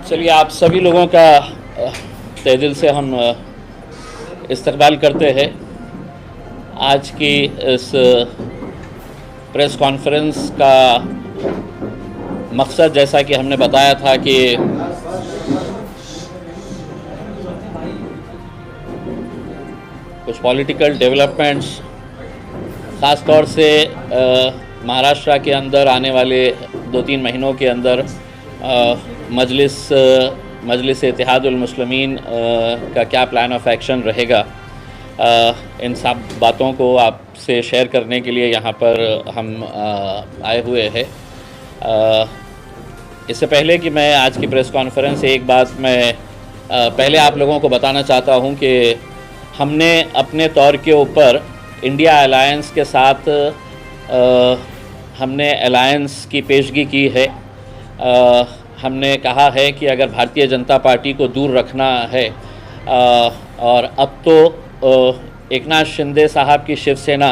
चलिए, आप सभी लोगों का तहे दिल से हम इस्तकबाल करते हैं। आज की इस प्रेस कॉन्फ्रेंस का मकसद, जैसा कि हमने बताया था कि कुछ पॉलिटिकल डेवलपमेंट्स, ख़ास तौर से महाराष्ट्र के अंदर आने वाले 2-3 महीनों के अंदर मजलिस इत्तेहादुल मुस्लिमीन का क्या प्लान ऑफ एक्शन रहेगा, इन सब बातों को आपसे शेयर करने के लिए यहाँ पर हम आए हुए हैं। इससे पहले कि मैं आज की प्रेस कॉन्फ्रेंस से एक बात मैं पहले आप लोगों को बताना चाहता हूँ कि हमने अपने तौर के ऊपर इंडिया अलायंस के साथ हमने अलायंस की पेशगी की है। हमने कहा है कि अगर भारतीय जनता पार्टी को दूर रखना है, और अब तो एकनाथ शिंदे साहब की शिवसेना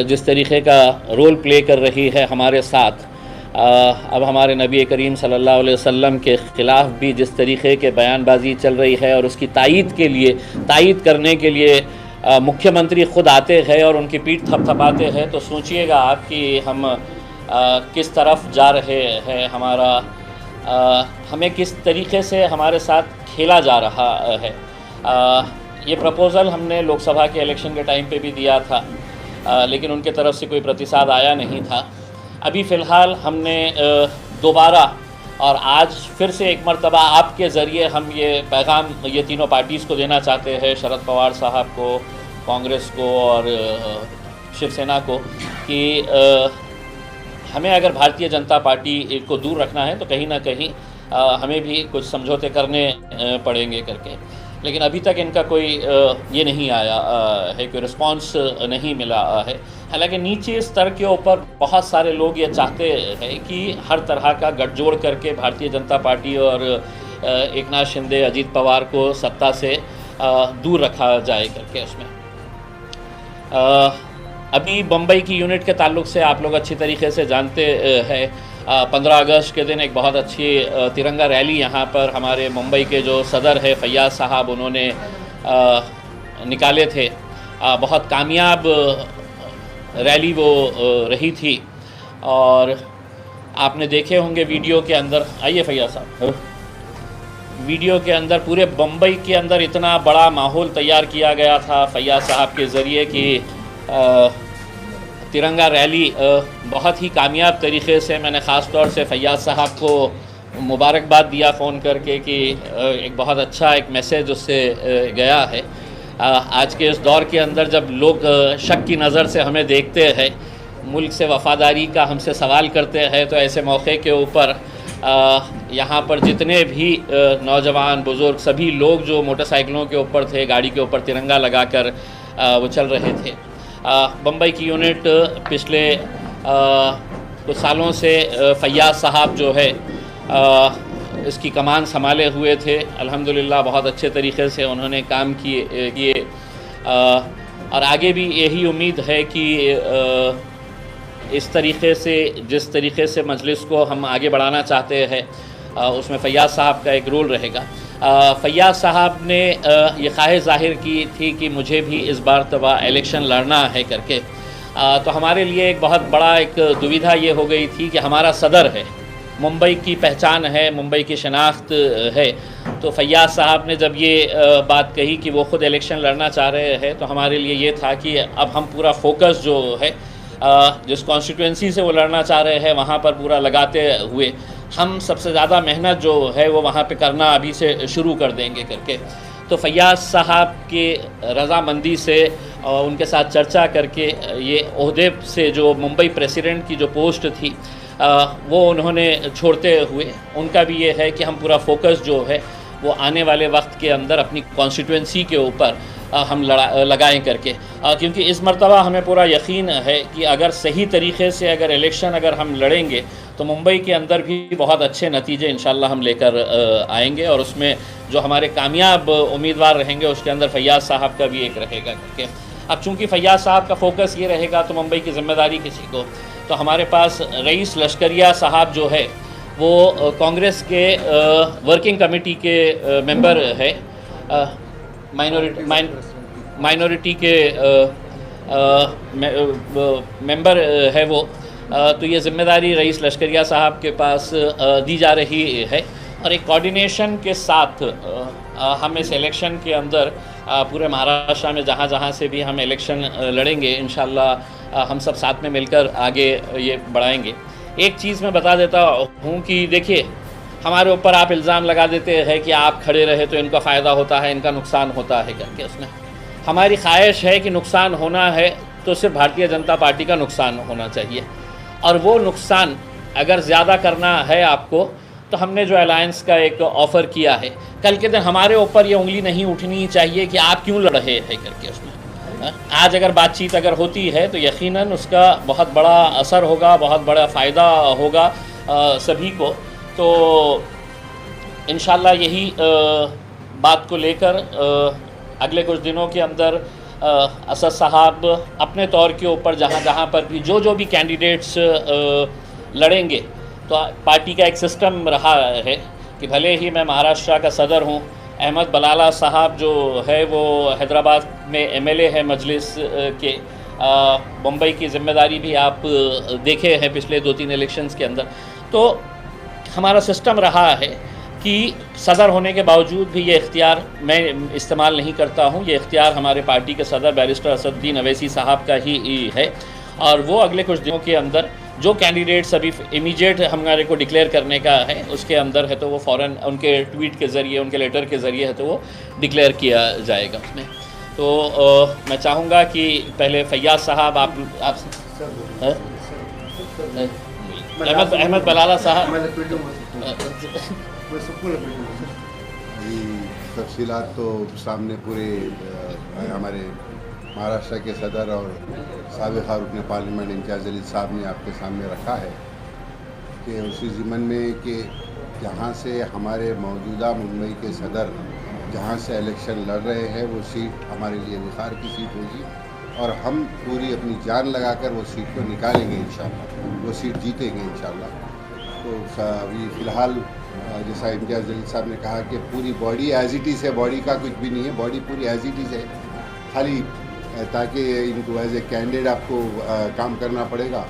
जिस तरीके का रोल प्ले कर रही है हमारे साथ, अब हमारे नबी करीम सल्लल्लाहु अलैहि वसल्लम के ख़िलाफ़ भी जिस तरीके के बयानबाजी चल रही है, और उसकी तायीद करने के लिए मुख्यमंत्री ख़ुद आते हैं और उनकी पीठ थपथपाते हैं, तो सोचिएगा आप कि हम किस तरफ जा रहे हैं। हमें किस तरीके से हमारे साथ खेला जा रहा है। ये प्रपोज़ल हमने लोकसभा के इलेक्शन के टाइम पे भी दिया था, लेकिन उनके तरफ से कोई प्रतिसाद आया नहीं था। अभी फ़िलहाल हमने दोबारा और आज फिर से एक मरतबा आपके ज़रिए हम ये पैगाम ये तीनों पार्टीज़ को देना चाहते हैं, शरद पवार साहब को, कांग्रेस को और शिवसेना को, कि हमें अगर भारतीय जनता पार्टी को दूर रखना है तो कहीं ना कहीं हमें भी कुछ समझौते करने पड़ेंगे करके। लेकिन अभी तक इनका कोई ये नहीं आया है, कोई रिस्पांस नहीं मिला है। हालांकि नीचे स्तर के ऊपर बहुत सारे लोग ये चाहते हैं कि हर तरह का गठजोड़ करके भारतीय जनता पार्टी और एकनाथ शिंदे, अजीत पवार को सत्ता से दूर रखा जाए करके। उसमें अभी बम्बई की यूनिट के ताल्लुक से आप लोग अच्छी तरीके से जानते हैं, 15 अगस्त के दिन एक बहुत अच्छी तिरंगा रैली यहाँ पर हमारे मुंबई के जो सदर है फैयाज़ साहब, उन्होंने निकाले थे। बहुत कामयाब रैली वो रही थी, और आपने देखे होंगे वीडियो के अंदर। आइए फैयाज़ साहब, वीडियो के अंदर पूरे बम्बई के अंदर इतना बड़ा माहौल तैयार किया गया था फैयाज़ साहब के ज़रिए कि तिरंगा रैली बहुत ही कामयाब तरीक़े से, मैंने ख़ास तौर से फैयाज़ साहब को मुबारकबाद दिया फ़ोन करके कि एक बहुत अच्छा एक मैसेज उससे गया है। आज के इस दौर के अंदर जब लोग शक की नज़र से हमें देखते हैं, मुल्क से वफ़ादारी का हमसे सवाल करते हैं, तो ऐसे मौके के ऊपर यहाँ पर जितने भी नौजवान बुज़ुर्ग सभी लोग जो मोटरसाइकिलों के ऊपर थे, गाड़ी के ऊपर तिरंगा लगाकर वो चल रहे थे। बम्बई की यूनिट पिछले कुछ सालों से फैयाज़ साहब जो है इसकी कमान संभाले हुए थे। अल्हम्दुलिल्लाह बहुत अच्छे तरीक़े से उन्होंने काम किए, और आगे भी यही उम्मीद है कि इस तरीक़े से, जिस तरीक़े से मजलिस को हम आगे बढ़ाना चाहते हैं, उसमें फैयाज़ साहब का एक रोल रहेगा। फैयाज़ साहब ने ये ख्वाहिश ज़ाहिर की थी कि मुझे भी इस बार तबा इलेक्शन लड़ना है करके। तो हमारे लिए एक बहुत बड़ा एक दुविधा ये हो गई थी कि हमारा सदर है, मुंबई की पहचान है, मुंबई की शनाख्त है। तो फैयाज़ साहब ने जब ये बात कही कि वो ख़ुद इलेक्शन लड़ना चाह रहे हैं, तो हमारे लिए ये था कि अब हम पूरा फोकस जो है जिस कॉन्स्टिट्यूंसी से वो लड़ना चाह रहे हैं वहाँ पर पूरा लगाते हुए हम सबसे ज़्यादा मेहनत जो है वो वहाँ पे करना अभी से शुरू कर देंगे करके। तो फैयाज़ साहब के रज़ामंदी से और उनके साथ चर्चा करके ये ओहदे से जो मुंबई प्रेसिडेंट की जो पोस्ट थी वो उन्होंने छोड़ते हुए, उनका भी ये है कि हम पूरा फोकस जो है वो आने वाले वक्त के अंदर अपनी कॉन्स्टिट्यूंसी के ऊपर हम लगाएं करके। क्योंकि इस मरतबा हमें पूरा यकीन है कि अगर सही तरीक़े से अगर इलेक्शन अगर हम लड़ेंगे तो मुंबई के अंदर भी बहुत अच्छे नतीजे इंशाल्लाह हम लेकर आएंगे, और उसमें जो हमारे कामयाब उम्मीदवार रहेंगे उसके अंदर फैयाज़ साहब का भी एक रहेगा करके। अब चूँकि फैयाज़ साहब का फोकस ये रहेगा तो मुंबई की ज़िम्मेदारी किसी को, तो हमारे पास रईस लश्करिया साहब जो है वो कांग्रेस के वर्किंग कमेटी के मेंबर है, माइनॉरिटी के मेंबर है वो। तो ये ज़िम्मेदारी रईस लश्करिया साहब के पास दी जा रही है, और एक कोऑर्डिनेशन के साथ हम इस इलेक्शन के अंदर पूरे महाराष्ट्र में जहाँ जहाँ से भी हम इलेक्शन लड़ेंगे, इंशाल्लाह हम सब साथ में मिलकर आगे ये बढ़ाएंगे। एक चीज़ मैं बता देता हूँ कि देखिए, हमारे ऊपर आप इल्ज़ाम लगा देते हैं कि आप खड़े रहे तो इनका फ़ायदा होता है, इनका नुकसान होता है करके। उसमें हमारी ख्वाहिश है कि नुकसान होना है तो सिर्फ भारतीय जनता पार्टी का नुकसान होना चाहिए, और वो नुकसान अगर ज़्यादा करना है आपको, तो हमने जो अलायंस का एक ऑफ़र किया है, कल के दिन हमारे ऊपर ये उंगली नहीं उठनी चाहिए कि आप क्यों लड़ रहे हैं करके। उसमें आज अगर बातचीत अगर होती है तो यकीनन उसका बहुत बड़ा असर होगा, बहुत बड़ा फ़ायदा होगा सभी को। तो इंशाल्लाह यही बात को लेकर अगले कुछ दिनों के अंदर असद साहब अपने तौर के ऊपर जहाँ जहाँ पर भी जो भी कैंडिडेट्स लड़ेंगे, तो पार्टी का एक सिस्टम रहा है कि भले ही मैं महाराष्ट्र का सदर हूँ, अहमद बलाला साहब जो है वो हैदराबाद में एमएलए है मजलिस के, मुंबई की ज़िम्मेदारी भी आप देखे हैं पिछले 2-3 इलेक्शंस के अंदर। तो हमारा सिस्टम रहा है कि सदर होने के बावजूद भी ये इख्तियार मैं इस्तेमाल नहीं करता हूँ। ये इख्तियार हमारे पार्टी के सदर बैरिस्टर असदुद्दीन अवैसी साहब का ही है, और वो अगले कुछ दिनों के अंदर जो कैंडिडेट्स अभी इमीडिएट हमारे को डिक्लेयर करने का है उसके अंदर है, तो वो फ़ौरन उनके ट्वीट के ज़रिए, उनके लेटर के ज़रिए है तो वो डिक्लेयर किया जाएगा उसमें। तो मैं चाहूँगा कि पहले फैयाज़ साहब आप अहमद बलाला साहब तफसीलात तो सामने पूरे हमारे महाराष्ट्र के सदर और साबिक़ रुकन पार्लियामेंट इंचार्ज जलील साहब ने आपके सामने रखा है कि उसी ज़िमन में कि जहाँ से हमारे मौजूदा मुंबई के सदर जहाँ से इलेक्शन लड़ रहे हैं वो सीट हमारे लिए विखार की सीट होगी, और हम पूरी अपनी जान लगाकर वो सीट को निकालेंगे इंशाल्लाह, वो सीट जीतेंगे इंशाल्लाह। तो अभी फ़िलहाल जैसा इम्तियाज़ जलील साहब ने कहा कि पूरी बॉडी एज इट इज़ है, बॉडी का कुछ भी नहीं है, बॉडी पूरी एज इट इज़ है, खाली ताकि इनको एज ए कैंडिडेट आपको काम करना पड़ेगा।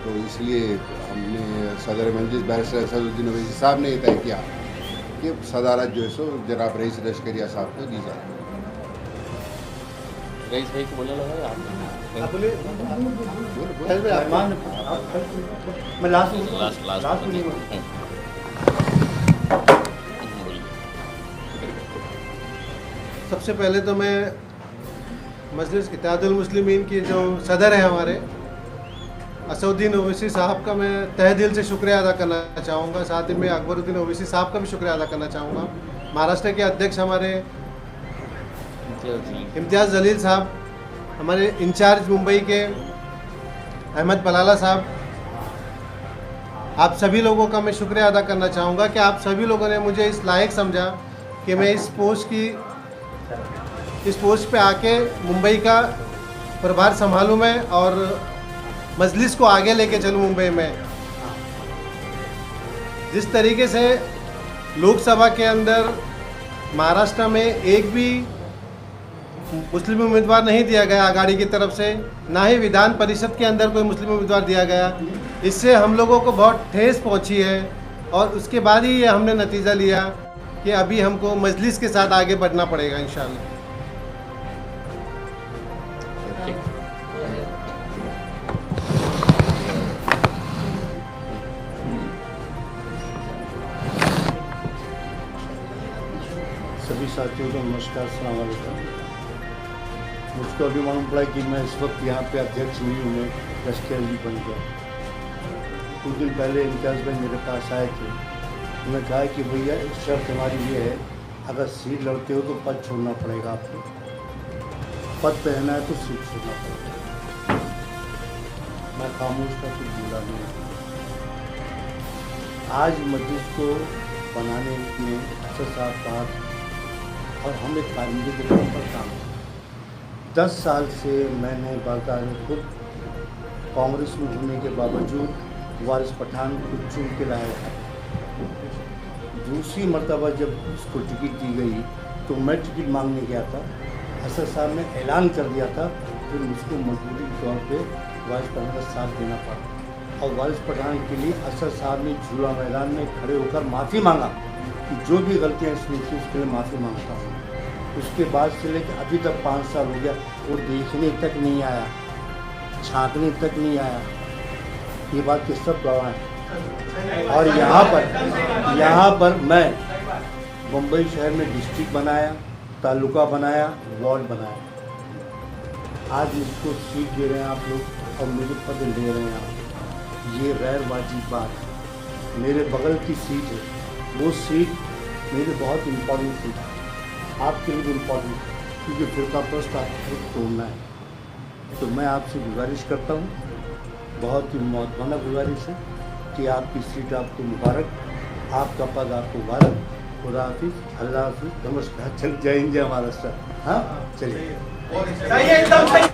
तो इसलिए हमने सदर मजलिस बैरिस्टर असदुद्दीन अवैसी साहब ने तय किया कि सदारत जो है सो जनाब रईस लश्करिया साहब को दी जाए। रईस भाई को बोलने लगा आप सबसे पहले तो मैं मजलिस इत्तेहादुल मुस्लिमीन की जो सदर है हमारे असदुद्दीन ओवैसी साहब का मैं तहे दिल से शुक्रिया अदा करना चाहूँगा। साथ ही मैं अकबरुद्दीन ओवैसी साहब का भी शुक्रिया अदा करना चाहूँगा। महाराष्ट्र के अध्यक्ष हमारे इम्तियाज़ जलील साहब, हमारे इंचार्ज मुंबई के अहमद बलाला साहब, आप सभी लोगों का मैं शुक्रिया अदा करना चाहूँगा कि आप सभी लोगों ने मुझे इस लायक समझा कि मैं इस पोस्ट पे आके मुंबई का प्रभार संभालूं मैं और मजलिस को आगे लेके चलूं मुंबई में। जिस तरीके से लोकसभा के अंदर महाराष्ट्र में एक भी मुस्लिम उम्मीदवार नहीं दिया गया आघाड़ी की तरफ से, ना ही विधान परिषद के अंदर कोई मुस्लिम उम्मीदवार दिया गया, इससे हम लोगों को बहुत ठेस पहुंची है। और उसके बाद ही ये हमने नतीजा लिया कि अभी हमको मजलिस के साथ आगे बढ़ना पड़ेगा इंशाल्लाह। सभी साथियों को नमस्कार, अस्सलाम वालेकुम। मुझको अभी मालूम पड़ा कि मैं इस वक्त यहाँ पे अध्यक्ष नहीं हूँ, मैं लश्करी बन गया। कुछ दिन पहले इम्तियाज़ भाई मेरे पास आए थे, उन्होंने कहा कि भैया शर्त हमारी ये है, अगर सीट लड़ते हो तो पद छोड़ना पड़ेगा आपको, पद पे रहना है तो सीट छोड़ना पड़ेगा। मैं खामोश था, कुछ बोला नहीं। आज मजलिस को बनाने में असद साहब का और हम एक कारिंदे के तौर पर काम किया। 10 साल से मैंने बाकायदा खुद कांग्रेस में होने के बावजूद वारिस पठान को चुन के लाया था दूसरी मर्तबा जब उसको टिकट दी गई तो मैं टिकट मांगने गया था। असद साहब ने ऐलान कर दिया था, फिर मुझको मजबूरी तौर पे वारिस पठान का साथ देना पड़ा और वारिस पठान के लिए असद साहब ने झूला मैदान में खड़े होकर माफ़ी मांगा कि जो भी गलतियाँ इसने की उसके लिए माफ़ी मांगता हूँ। उसके बाद से लेकर अभी तक 5 साल हो गया, वो देखने तक नहीं आया, झाँकने तक नहीं आया। ये बात के सब गवाह हैं। और यहाँ पर मैं मुंबई शहर में डिस्ट्रिक्ट बनाया, तालुका बनाया, वार्ड बनाया। आज मुझको सीट दे रहे हैं आप लोग और मुझे पद दे रहे हैं आप, ये गैर वाजिब बात है। मेरे बगल की सीट है, वो सीट मेरी बहुत इम्पोर्टेंट सीट है, आपके लिए इम्पोर्टेंट है, क्योंकि फिरका प्रस्त आपको तोड़ना है। तो मैं आपसे गुजारिश करता हूँ, बहुत ही मौतमाना गुजारिश है कि आपकी सीट आपको मुबारक, आपका पद आपको मुबारक। खुदा हाफिज़, अल्लाह हाफिज़, नमस्कार। चल जय हिंद जय महाराष्ट्र। हाँ चलिए, एकदम सही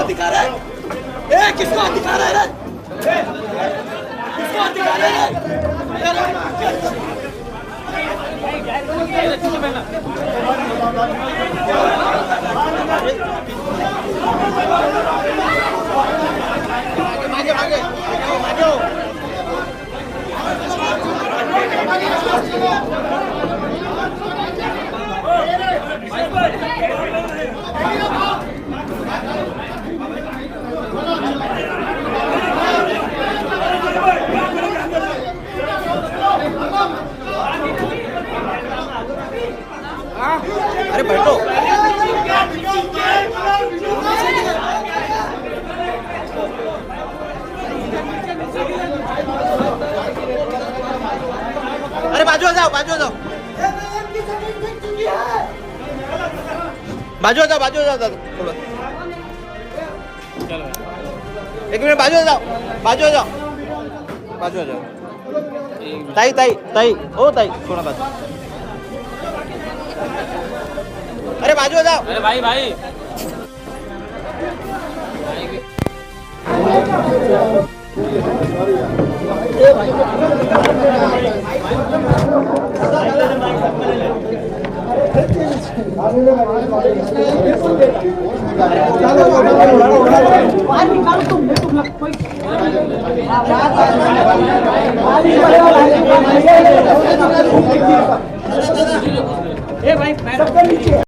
दिखा रहा है, किसको दिखा रहा है, किसको दिखा रहा अरे बैठो। अरे बाजू आ जाओ, बाजू आ जाओ, बाजू आ जाओ, बाजू आ जाओ, एक मिनट, बाजू आ जाओ, बाजू आ जाओ, बाजू आ जाओ। ताई ताई ताई, ओ ताई थोड़ा बाजू। अरे बाजू आ जाओ। अरे भाई भाई ए भाई